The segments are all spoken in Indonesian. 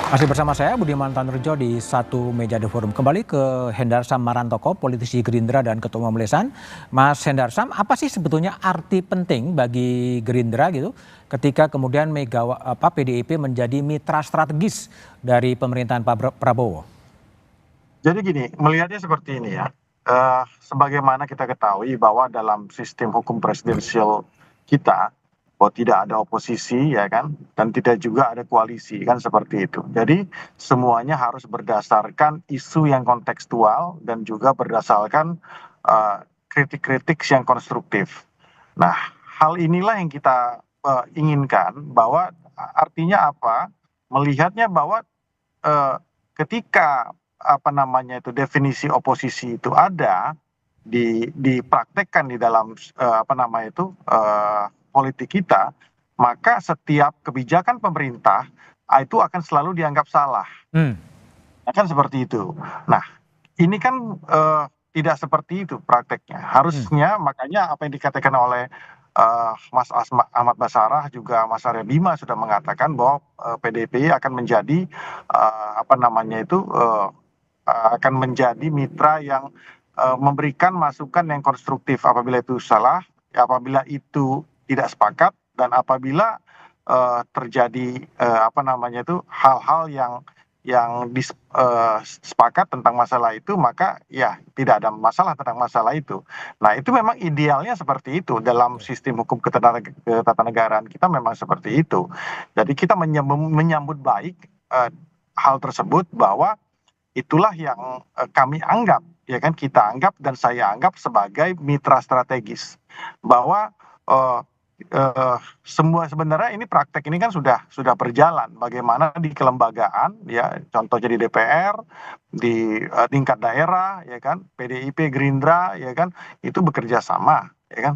Masih bersama saya Budiman Tanurjo di satu meja The Forum. Kembali ke Hendarsam Marantoko, politisi Gerindra dan Ketua Umum Lesan. Mas Hendarsam, apa sih sebetulnya arti penting bagi Gerindra gitu ketika kemudian PDIP menjadi mitra strategis dari pemerintahan Pak Prabowo? Jadi gini, melihatnya seperti ini ya. Sebagaimana kita ketahui bahwa dalam sistem hukum presidensial kita, bahwa tidak ada oposisi ya kan, dan tidak juga ada koalisi kan seperti itu. Jadi semuanya harus berdasarkan isu yang kontekstual dan juga berdasarkan kritik-kritik yang konstruktif. Nah, hal inilah yang kita inginkan bahwa artinya apa? Melihatnya bahwa eh, ketika apa namanya itu definisi oposisi itu ada dipraktekkan di dalam apa namanya itu politik kita, maka setiap kebijakan pemerintah itu akan selalu dianggap salah. Hmm. Kan seperti itu. Nah, ini kan tidak seperti itu prakteknya. Harusnya makanya apa yang dikatakan oleh Mas Ahmad Basarah juga Mas Arya Bima sudah mengatakan bahwa PDIP akan menjadi apa namanya itu akan menjadi mitra yang memberikan masukan yang konstruktif apabila itu salah, apabila itu tidak sepakat, dan apabila terjadi apa namanya itu hal-hal yang sepakat tentang masalah itu, maka ya tidak ada masalah tentang masalah itu. Nah, itu memang idealnya seperti itu dalam sistem hukum ketatanegaraan kita, memang seperti itu. Jadi kita menyambut baik hal tersebut, bahwa itulah yang kami anggap, ya kan, kita anggap dan saya anggap sebagai mitra strategis, bahwa semua sebenarnya ini praktek ini kan sudah berjalan, bagaimana di kelembagaan, ya contohnya di DPR, di tingkat daerah, ya kan, PDIP, Gerindra, ya kan, itu bekerja sama, ya kan,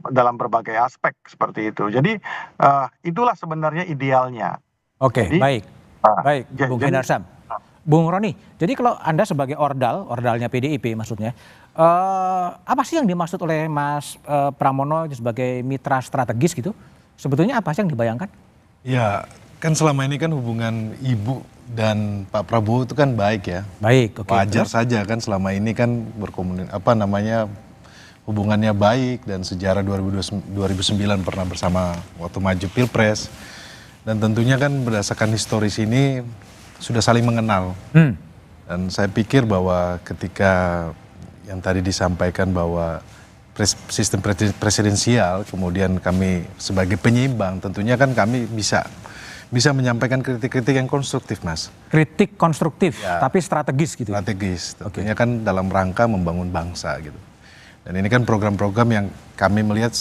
dalam berbagai aspek seperti itu. Jadi itulah sebenarnya idealnya. Oke, Jadi baik. Baik, Bung Hendarsam. Bung Roni, jadi kalau Anda sebagai ordalnya PDIP maksudnya, apa sih yang dimaksud oleh Mas Pramono sebagai mitra strategis gitu? Sebetulnya apa sih yang dibayangkan? Ya, kan selama ini kan hubungan Ibu dan Pak Prabowo itu kan baik ya. Baik, oke. Wajar saja kan selama ini kan hubungannya baik, dan sejarah 2009 pernah bersama waktu maju Pilpres. Dan tentunya kan berdasarkan historis ini sudah saling mengenal. Dan saya pikir bahwa ketika yang tadi disampaikan bahwa sistem presidensial, kemudian kami sebagai penyeimbang, tentunya kan kami bisa menyampaikan kritik-kritik yang konstruktif, Mas. Kritik konstruktif, Ya, tapi strategis gitu. strategis, tentunya kan dalam rangka membangun bangsa gitu. Dan ini kan program-program yang kami melihat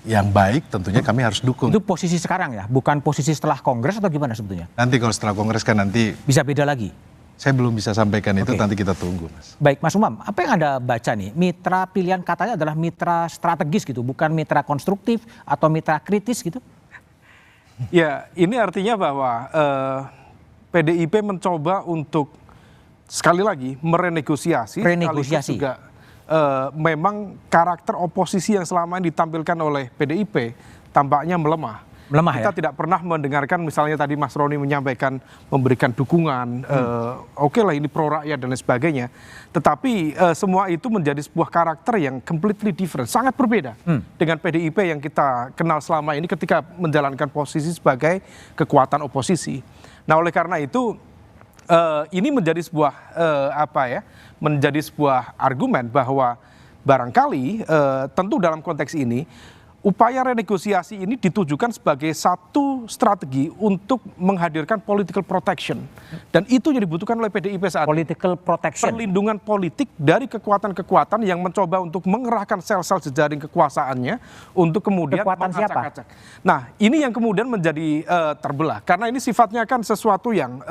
yang baik, tentunya kami harus dukung. Itu posisi sekarang ya, bukan posisi setelah Kongres atau gimana sebetulnya? Nanti kalau setelah Kongres kan nanti Bisa beda lagi. saya belum bisa sampaikan itu, Oke. nanti kita tunggu, Mas. Baik, Mas Umam, apa yang Anda baca nih? Mitra pilihan katanya adalah mitra strategis gitu, bukan mitra konstruktif atau mitra kritis gitu? Ya, ini artinya bahwa PDIP mencoba untuk sekali lagi merenegosiasi. Renegosiasi. Sekaligus juga memang karakter oposisi yang selama ini ditampilkan oleh PDIP tampaknya melemah. Melemah Kita ya? tidak pernah mendengarkan, misalnya tadi Mas Roni menyampaikan memberikan dukungan, oke lah ini pro rakyat dan lain sebagainya. Tetapi semua itu menjadi sebuah karakter yang completely different, sangat berbeda dengan PDIP yang kita kenal selama ini ketika menjalankan posisi sebagai kekuatan oposisi. Nah, oleh karena itu ini menjadi sebuah menjadi sebuah argumen bahwa barangkali tentu dalam konteks ini upaya renegosiasi ini ditujukan sebagai satu strategi untuk menghadirkan political protection, dan itu yang dibutuhkan oleh PDIP saat ini. Political protection. Perlindungan politik dari kekuatan-kekuatan yang mencoba untuk mengerahkan sel-sel jejaring kekuasaannya untuk kemudian Kekuatan siapa? mengacak-acak. Nah, ini yang kemudian menjadi terbelah karena ini sifatnya kan sesuatu yang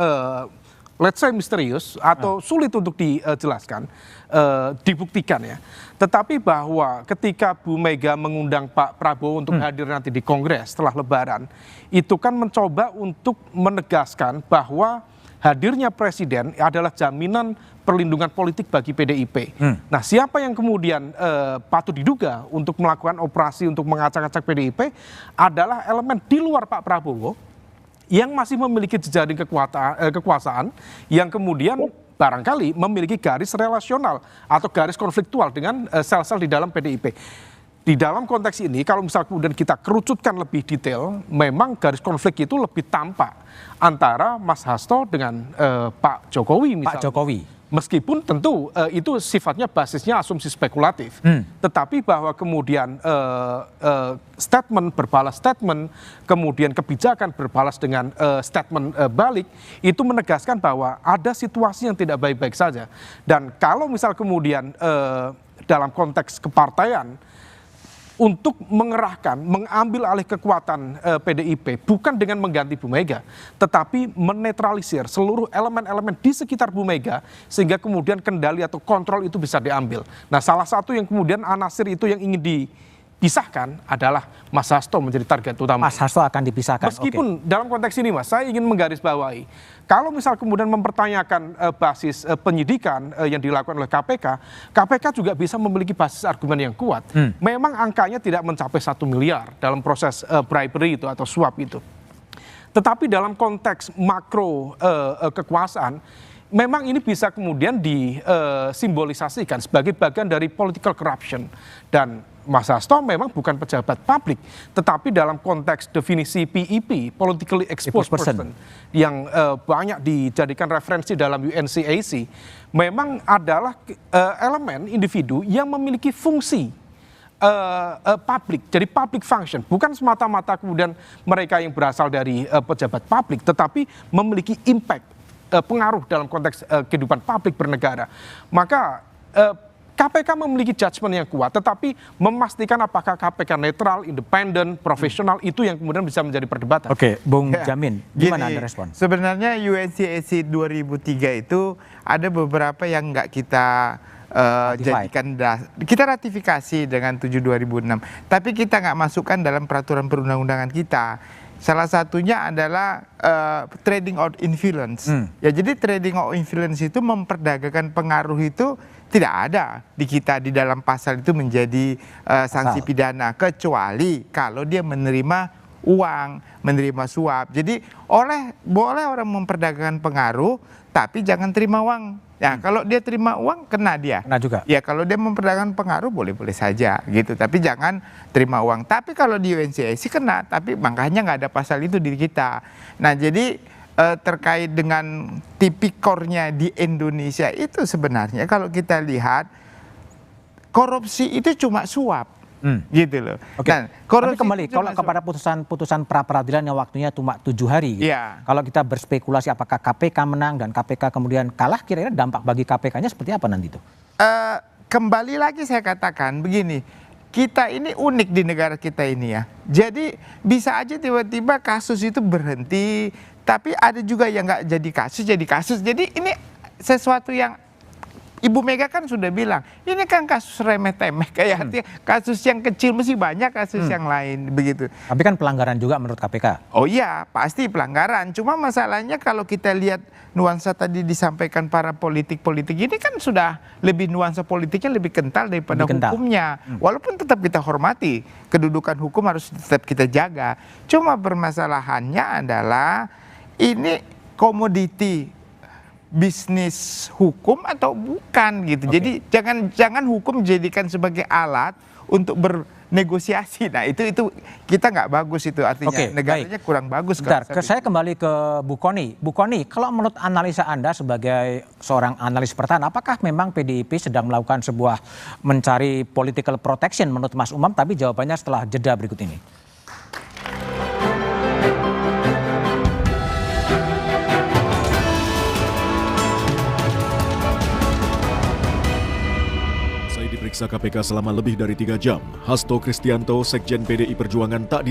let's say misterius atau sulit untuk dijelaskan, dibuktikan ya. Tetapi bahwa ketika Bu Mega mengundang Pak Prabowo untuk hadir nanti di Kongres setelah Lebaran, itu kan mencoba untuk menegaskan bahwa hadirnya presiden adalah jaminan perlindungan politik bagi PDIP. Nah, siapa yang kemudian patut diduga untuk melakukan operasi untuk mengacak-acak PDIP adalah elemen di luar Pak Prabowo yang masih memiliki jejaring kekuasaan yang kemudian barangkali memiliki garis relasional atau garis konfliktual dengan sel-sel di dalam PDIP. Di dalam konteks ini, kalau misal kemudian kita kerucutkan lebih detail, memang garis konflik itu lebih tampak antara Mas Hasto dengan Pak Jokowi misalnya. Pak Jokowi. Meskipun tentu itu sifatnya basisnya asumsi spekulatif, tetapi bahwa kemudian statement berbalas statement, kemudian kebijakan berbalas dengan statement balik, itu menegaskan bahwa ada situasi yang tidak baik-baik saja. Dan kalau misal kemudian dalam konteks kepartaian, untuk mengerahkan, mengambil alih kekuatan PDIP bukan dengan mengganti Bu Mega, tetapi menetralisir seluruh elemen-elemen di sekitar Bu Mega sehingga kemudian kendali atau kontrol itu bisa diambil. Nah, salah satu yang kemudian anasir itu yang ingin dipisahkan adalah Mas Hasto menjadi target utama. Mas Hasto akan dipisahkan. Meskipun dalam konteks ini, Mas, saya ingin menggarisbawahi, kalau misal kemudian mempertanyakan basis penyidikan yang dilakukan oleh KPK, KPK juga bisa memiliki basis argumen yang kuat. Memang angkanya tidak mencapai 1 miliar dalam proses bribery itu atau suap itu. Tetapi dalam konteks makro kekuasaan, memang ini bisa kemudian disimbolisasikan sebagai bagian dari political corruption. Dan Mas Hasto memang bukan pejabat publik, tetapi dalam konteks definisi PEP, politically exposed person, yang banyak dijadikan referensi dalam UNCAC, memang adalah elemen individu yang memiliki fungsi publik, jadi public function, bukan semata-mata kemudian mereka yang berasal dari pejabat publik, tetapi memiliki impact, pengaruh dalam konteks kehidupan publik bernegara. Maka KPK memiliki judgement yang kuat, tetapi memastikan apakah KPK netral, independen, profesional, itu yang kemudian bisa menjadi perdebatan. Oke, Bung Jamin, gimana Anda respon? Sebenarnya UNCAC 2003 itu ada beberapa yang nggak kita jadikan kita ratifikasi dengan 7 2006, tapi kita nggak masukkan dalam peraturan perundang-undangan kita. Salah satunya adalah trading of influence. Ya, jadi trading of influence itu memperdagangkan pengaruh itu tidak ada di kita di dalam pasal itu menjadi sanksi pidana, kecuali kalau dia menerima uang, menerima suap. Jadi boleh orang memperdagangkan pengaruh, tapi jangan terima uang. Ya, kalau dia terima uang kena dia. Kena juga. Ya, kalau dia memperdagangkan pengaruh boleh-boleh saja gitu, tapi jangan terima uang. Tapi kalau di UNCAC kena, tapi makanya nggak ada pasal itu di kita. Nah, jadi terkait dengan tipikornya di Indonesia itu sebenarnya kalau kita lihat korupsi itu cuma suap. Gitu loh. Oke. Nah, tapi kembali kalau kepada putusan pra peradilan yang waktunya cuma 7 hari. Gitu. Iya. Kalau kita berspekulasi apakah KPK menang dan KPK kemudian kalah, kira-kira dampak bagi KPK-nya seperti apa nanti itu? Kembali lagi saya katakan begini, kita ini unik di negara kita ini ya. Jadi bisa aja tiba-tiba kasus itu berhenti, tapi ada juga yang nggak jadi kasus. Jadi ini sesuatu yang Ibu Mega kan sudah bilang, ini kan kasus remeh-temeh, kayak artinya kasus yang kecil mesti banyak kasus yang lain begitu. Tapi kan pelanggaran juga menurut KPK. Oh iya, pasti pelanggaran. Cuma masalahnya kalau kita lihat nuansa tadi disampaikan para politik-politik ini kan sudah lebih nuansa politiknya lebih kental daripada hukumnya. Walaupun tetap kita hormati, kedudukan hukum harus tetap kita jaga. Cuma permasalahannya adalah ini komoditi bisnis hukum atau bukan gitu. Jadi jangan hukum dijadikan sebagai alat untuk bernegosiasi. Nah itu kita nggak bagus itu, artinya negaranya kurang bagus. Saya kembali ke Bu Kony. Bu Kony, kalau menurut analisa Anda sebagai seorang analis pertahanan, apakah memang PDIP sedang melakukan sebuah mencari political protection menurut Mas Umam? Tapi jawabannya setelah jeda berikut ini. Diperiksa KPK selama lebih dari 3 jam, Hasto Kristianto, Sekjen PDI Perjuangan tak